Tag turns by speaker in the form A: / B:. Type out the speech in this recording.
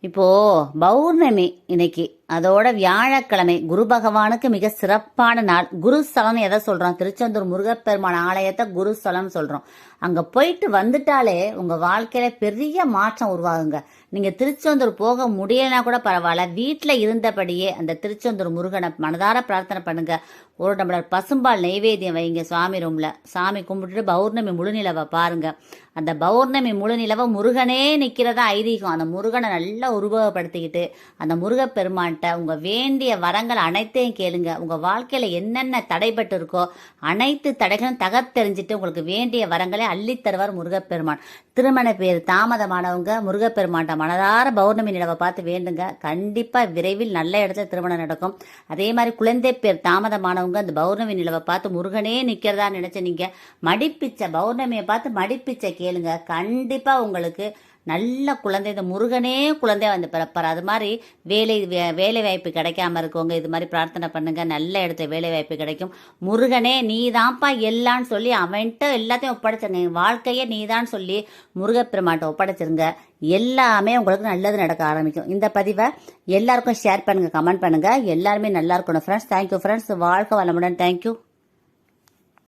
A: இப்போ பௌர்ணமி இன்னைக்கு, அதோட வியாழக்கிழமை குரு பகவானுக்கு மிக சிறப்பான நாள். குருஸ்தலம் எதை சொல்றோம்? திருச்செந்தூர் முருகப்பெருமான் ஆலயத்தை குருஸ்தலம் சொல்றோம். அங்க போயிட்டு வந்துட்டாலே உங்க வாழ்க்கையில பெரிய மாற்றம் உருவாகுங்க. நீங்க திருச்செந்தூர் போக முடியலனா கூட பரவாயில்ல, வீட்டுல இருந்தபடியே அந்த திருச்செந்தூர் முருகனை மனதார பிரார்த்தனை பண்ணுங்க. ஒரு டம்ளர் பசும்பால் நெய்வேத்தியம் வைங்க சுவாமி ரூம்ல. சாமி கும்பிட்டுட்டு பௌர்ணமி முழுநிலவை பாருங்க. அந்த பௌர்ணமி முழுநிலவை முருகனே நிக்கிறதா ஐதீகம். அந்த முருகனை நல்லா உருவகப்படுத்திக்கிட்டு அந்த முருகப்பெருமான்கிட்ட உங்க வேண்டிய வரங்கள் அனைத்தையும் கேளுங்க. உங்க வாழ்க்கையில என்னென்ன தடைபட்டு இருக்கோ அனைத்து தடைகளும் தகர்த்தெறிஞ்சிட்டு உங்களுக்கு வேண்டிய வரங்களை அள்ளித் தருவார் முருகப்பெருமான். திருமண பேர் தாமதமானவங்க முருகப்பெருமான்ட்ட மனதார பௌர்ணமி நிலவை பார்த்து வேண்டுங்க. கண்டிப்பா விரைவில் நல்ல இடத்துல திருமணம் நடக்கும். அதே மாதிரி குழந்தை பேர் தாமதமானவங்க அந்த பௌர்ணமி நிலவை பார்த்து முருகனே நிக்கிறதா நினைச்சு நீங்க மடிப்பிச்ச பௌர்ணமியை பார்த்து மடிப்பிச்ச கேளுங்க. கண்டிப்பா உங்களுக்கு நல்ல குழந்தை, இந்த முருகனே குழந்தை வந்து பிறப்பார். அது மாதிரி வேலை வாய்ப்பு கிடைக்காம இருக்கவங்க இது மாதிரி பிரார்த்தனை பண்ணுங்க. நல்ல இடத்துல வேலை வாய்ப்பு கிடைக்கும். முருகனே நீதான்ப்பா எல்லான்னு சொல்லி அவன்கிட்ட எல்லாத்தையும் ஒப்படைச்சிருங்க. வாழ்க்கையே நீதான் சொல்லி முருகப்பெருமான்ட்ட ஒப்படைச்சிருங்க. எல்லாமே உங்களுக்கு நல்லது நடக்க ஆரம்பிக்கும். இந்த பதிவை எல்லாருக்கும் ஷேர் பண்ணுங்க, கமெண்ட் பண்ணுங்க. எல்லாருமே நல்லா இருக்கணும் ஃப்ரெண்ட்ஸ். Thank you friends. வாழ்க்கை வளமுடன். தேங்க்யூ.